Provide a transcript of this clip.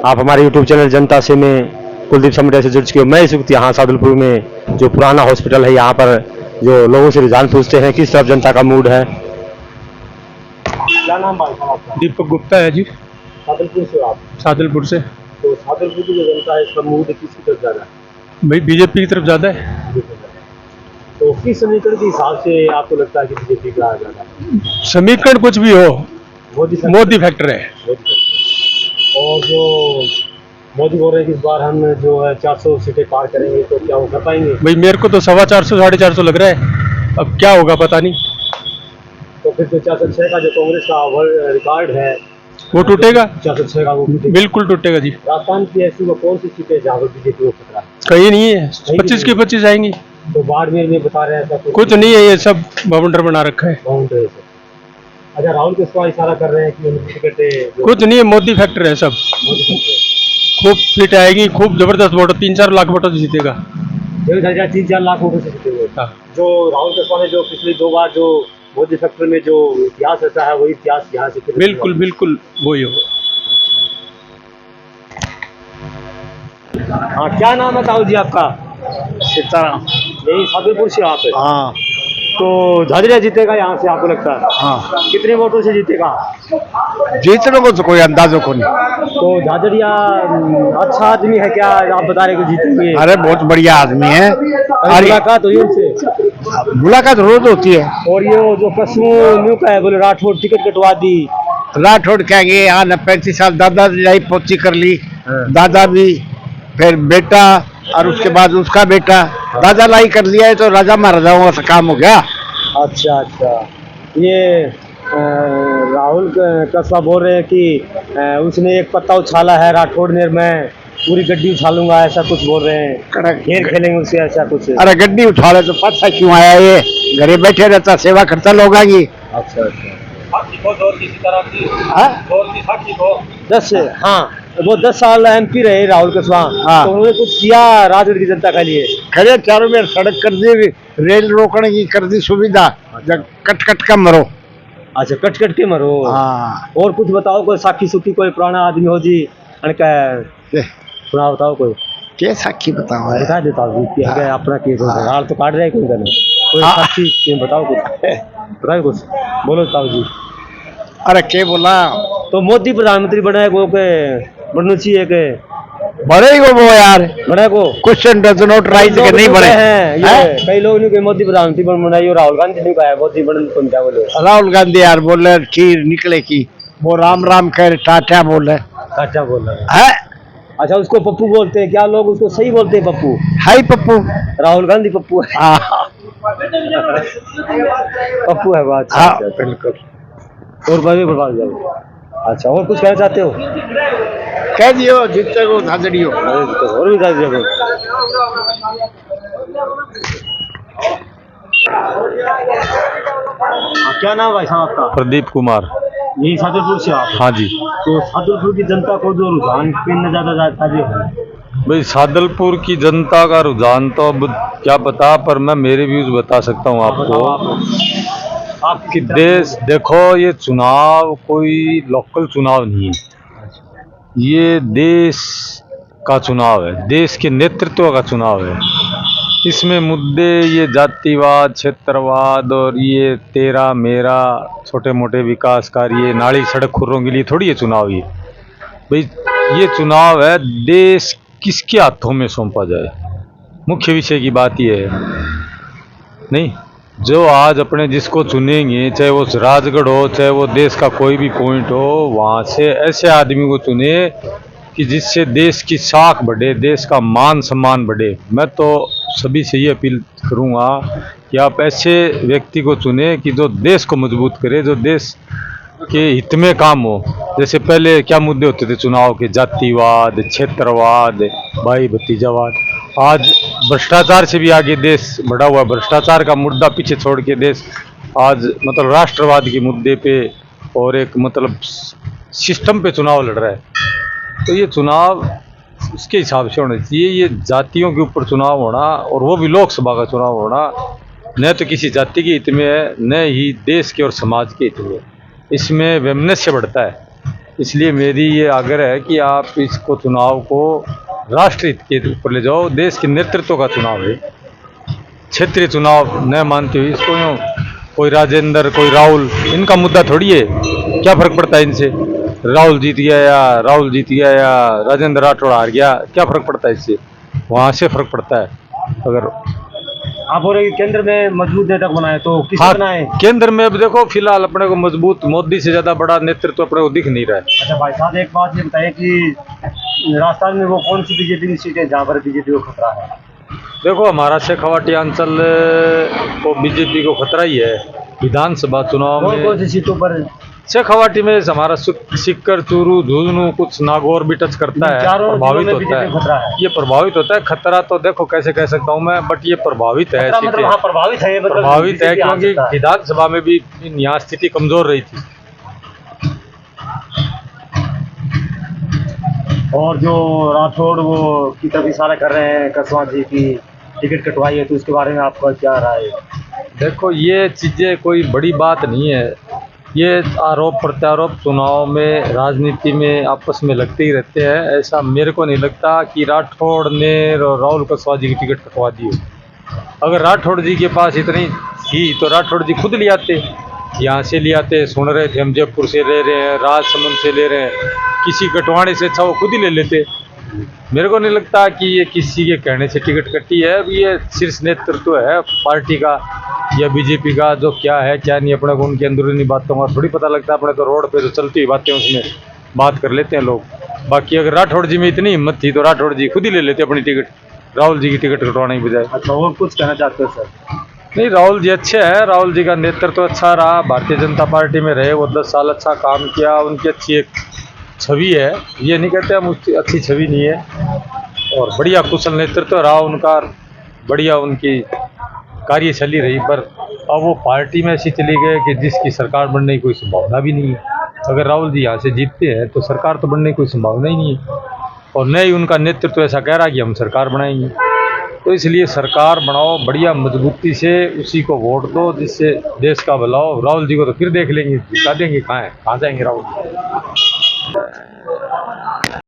आप हमारे YouTube channel जनता से में कुलदीप समटिया से जुड़ चुके हो। मैं इस वक्त यहाँ सादुलपुर में जो पुराना हॉस्पिटल है, यहाँ पर जो लोगों से रुझान पूछते हैं किस तरफ जनता का मूड है। क्या नाम भाई साहब आपका? दीपक गुप्ता है जी। सादुलपुर से आप? सादुलपुर से। तो सादुलपुर की जो जनता है इसका मूड किसकी तरफ ज़्यादा है? भाई बीजेपी की तरफ ज़्यादा है। तो किस समीकरण के हिसाब से आपको लगता है कि बीजेपी का ज़्यादा है? समीकरण कुछ भी हो, मोदी फैक्टर है। और जो मोदी बोल रहे हैं कि इस बार हम जो है 400 सीटें पार करेंगे, तो क्या वो कर पाएंगे? भाई मेरे को तो 450 450 लग रहा है, अब क्या होगा पता नहीं। तो फिर तो 406 का जो कांग्रेस का वर्ल्ड रिकॉर्ड है वो टूटेगा। 406 का वो बिल्कुल टूटेगा जी। राजस्थान की ऐसी वो कौन सी सीटें जहाँ पर बीजेपी को खतरा है? कहीं नहीं है, 25 की 25 आएंगी। तो बाड़मेर में बता रहे हैं कुछ नहीं है, ये सब बाउंडर बना रखा है। बाउंड्री। अच्छा, राहुल किस पर इशारा कर रहे हैं कि उनकी टिकटें कुछ नहीं है, मोदी फैक्टर है सब। खूब सीट आएगी, खूब जबरदस्त वोट, 3-4 लाख वोटों से जीतेगा। 3-4 लाख वोटों से जीतेंगे। जो राहुल कसवा ने जो पिछली 2 बार जो मोदी फैक्टर में जो इतिहास रचा है, वही इतिहास यहाँ से बिल्कुल बिल्कुल वही हो। हाँ, क्या नाम है ताऊ जी आपका? सीताराम। यही सादुलपुर से आप? हाँ तो झाझड़िया जीतेगा यहाँ से आपको लगता है? हाँ, कितने वोटों से जीतेगा? जीतने को तो कोई अंदाजो को नहीं। तो झाझड़िया अच्छा आदमी है क्या? आप बता रहे हो जीतेंगे? अरे बहुत बढ़िया आदमी है। मुलाकात हुई उनसे? मुलाकात रोज होती है। और ये जो कसमू न्यू का है, बोले राठौड़ टिकट कटवा दी। राठौड़ कहेंगे यहाँ 35 साल दादा लाई पोची कर ली, दादा भी, फिर बेटा, और उसके बाद उसका बेटा, दादा लाई कर लिया है, तो राजा महाराजाओं का काम हो गया। अच्छा अच्छा, ये राहुल कसवा बोल रहे हैं कि उसने एक पत्ता उछाला है राठौड़ ने, मैं पूरी गड्डी उछालूंगा, ऐसा कुछ बोल रहे हैं। खेल खेलेंगे उससे, ऐसा कुछ। अरे गड्डी उछाले तो पता क्यों आया, ये घरे बैठे रहता, सेवा करता लोग आएंगी। अच्छा अच्छा। हाँ, वो 10 साल MP रहे राहुल कसवा। हाँ। तो उन्होंने कुछ किया राजगढ़ की जनता के लिए? खड़े चारों में सड़क कर दी, रेल रोकने की कर दी सुविधा, जब कट कट का मरो। अच्छा, कट कट के मरो। हाँ। और कुछ बताओ, कोई साखी सुखी कोई पुराना आदमी हो जी, सुना बताओ कोई। क्या साखी बताओ है? बता देता हूँ कि अगर अपना केस हो रहा तो काट रहे कोई करने, कोई साक्षी बताओ कुछ, बताओ कुछ, बोलो ताऊ जी। अरे क्या बोला? तो मोदी प्रधानमंत्री बनाए को के बनना चाहिए के बढ़ेगा वो यार, बनाए को? क्वेश्चन डज नॉट राइज के नहीं बढ़े हैं ये कई लोग ने मोदी प्रधानमंत्री बनाई, राहुल गांधी ने कहा मोदी बन कौन क्या बोले? राहुल गांधी यार बोल रहे खीर निकले की, वो राम राम कह रहे, टाटा बोल रहे। टाटा बोल रहे है? अच्छा, उसको पप्पू बोलते हैं क्या लोग? उसको सही बोलते हैं पप्पू? हाय पप्पू। राहुल गांधी पप्पू है? हाँ पप्पू है बात। हाँ बिल्कुल। और भाई बर्बाद जाओ। अच्छा, और कुछ कहना चाहते हो? कह दियो जितने को धाजड़ी हो। और भी कह दियो। क्या नाम भाई साहब आपका? प्रदीप कुमार। यही सादुलपुर से आप? हाँ जी। तो सादुलपुर की जनता को जो रुझान पे ज्यादा है? भाई सादुलपुर की जनता का रुझान तो अब क्या पता, पर मैं मेरे व्यूज बता सकता हूँ आपको। आपकी देश देखो, ये चुनाव कोई लोकल चुनाव नहीं है, ये देश का चुनाव है, देश के नेतृत्व का चुनाव है। इसमें मुद्दे ये जातिवाद, क्षेत्रवाद और ये तेरा मेरा छोटे मोटे विकास कार्य, नाली सड़क खुर्रों के लिए थोड़ी ये चुनाव। ये भाई ये चुनाव है देश किसके हाथों में सौंपा जाए, मुख्य विषय की बात ये है। नहीं, जो आज अपने जिसको चुनेंगे, चाहे वो राजगढ़ हो, चाहे वो देश का कोई भी पॉइंट हो, वहाँ से ऐसे आदमी को चुने कि जिससे देश की साख बढ़े, देश का मान सम्मान बढ़े। मैं तो सभी से ये अपील करूँगा कि आप ऐसे व्यक्ति को चुने कि जो देश को मजबूत करे, जो देश के हित में काम हो। जैसे पहले क्या मुद्दे होते थे चुनाव के, जातिवाद, क्षेत्रवाद, भाई भतीजावाद। आज भ्रष्टाचार से भी आगे देश बढ़ा हुआ है, भ्रष्टाचार का मुद्दा पीछे छोड़ के देश आज मतलब राष्ट्रवाद के मुद्दे पे और एक मतलब सिस्टम पे चुनाव लड़ रहा है। तो ये चुनाव उसके हिसाब से होना चाहिए, ये जातियों के ऊपर चुनाव होना, और वो भी लोकसभा का चुनाव होना, न तो किसी जाति के हित में है, न ही देश के और समाज के हित में। इसमें वैमनस्य बढ़ता है। इसलिए मेरी ये आग्रह है कि आप इसको चुनाव को राष्ट्रहित के ऊपर ले जाओ। देश के नेतृत्व का चुनाव है, क्षेत्रीय चुनाव न मानते हुए इसको यूँ कोई राजेंद्र कोई राहुल इनका मुद्दा थोड़ी है। क्या फर्क पड़ता है इनसे, राहुल जीत गया या राजेंद्र राठौड़ हार गया, क्या फर्क पड़ता है इससे? वहाँ से फर्क पड़ता है। अगर आप बोल रहे हैं कि केंद्र में मजबूत नेता बनाए तो किसे हाँ, बनाए? केंद्र में अब देखो फिलहाल अपने को मजबूत मोदी से ज्यादा बड़ा नेतृत्व अपने को दिख नहीं रहा है। अच्छा भाई साहब, एक बात ये बताइए कि राजस्थान में वो कौन सी बीजेपी की सीट है जहाँ पर बीजेपी को खतरा है? देखो हमारा शेखावाटी अंचल को बीजेपी को खतरा ही है। विधानसभा चुनाव कौन कौन में सी सीटों पर? शेखावाटी में हमारा सिक्कर, चूरू, झुंझुनू, कुछ नागौर भी टच करता है, चारों प्रभावित जिलों में होता बीजेपी को खतरा है। है। ये प्रभावित होता है, खतरा तो देखो कैसे कह सकता हूँ मैं, बट ये प्रभावित है। खतरा मतलब हाँ प्रभावित है, मतलब प्रभावित है बीजेपी आ क्योंकि सकता है। विधानसभा में भी यहाँ स्थिति कमजोर रही थी। और जो राठौड़ वो की तरफ इशारा कर रहे हैं कसवां जी की टिकट कटवाई है, तो उसके बारे में आपका क्या राय है? देखो ये चीज़ें कोई बड़ी बात नहीं है। ये आरोप प्रत्यारोप चुनाव में राजनीति में आपस में लगते ही रहते हैं। ऐसा मेरे को नहीं लगता कि राठौड़ ने राहुल कसवा जी की टिकट कटवा दी हो। अगर राठौड़ जी के पास इतनी थी तो राठौड़ जी खुद ले आते, यहाँ से ले आते। सुन रहे थे हम जयपुर से ले रहे हैं, राजसमंद से ले रहे हैं, किसी कटवाने से अच्छा वो खुद ही ले लेते। मेरे को नहीं लगता कि ये किसी के कहने से टिकट कटी है। अब ये शीर्ष नेतृत्व है पार्टी का या बीजेपी का, जो क्या है क्या नहीं अपने को उनकी अंदरूनी बातों का थोड़ी पता लगता है। अपने तो रोड पे जो चलती हुई बातें उसमें बात कर लेते हैं लोग। बाकी अगर राठौड़ जी में इतनी हिम्मत थी तो राठौड़ जी खुद ही ले लेते अपनी टिकट, राहुल जी की टिकट कटवाने की बजाय। अच्छा, और कुछ कहना चाहते हो सर? नहीं, राहुल जी अच्छे हैं, राहुल जी का नेतृत्व अच्छा रहा, भारतीय जनता पार्टी में रहे, वो 10 साल अच्छा काम किया, उनकी अच्छी एक छवि है। ये नहीं कहते हम उसकी अच्छी छवि नहीं है, और बढ़िया कुशल नेतृत्व रहा उनका, बढ़िया उनकी कार्यशैली रही। पर अब वो पार्टी में ऐसी चली गए कि जिसकी सरकार बनने की कोई संभावना भी नहीं है। अगर राहुल जी यहाँ से जीतते हैं तो सरकार तो बनने की कोई संभावना ही नहीं है, और न ही उनका नेतृत्व ऐसा कह रहा कि हम सरकार बनाएंगे। तो इसलिए सरकार बनाओ बढ़िया मजबूती से, उसी को वोट दो जिससे देश का भला हो। राहुल जी को तो फिर देख लेंगे, जिता देंगे, कहाँ जाएंगे राहुल।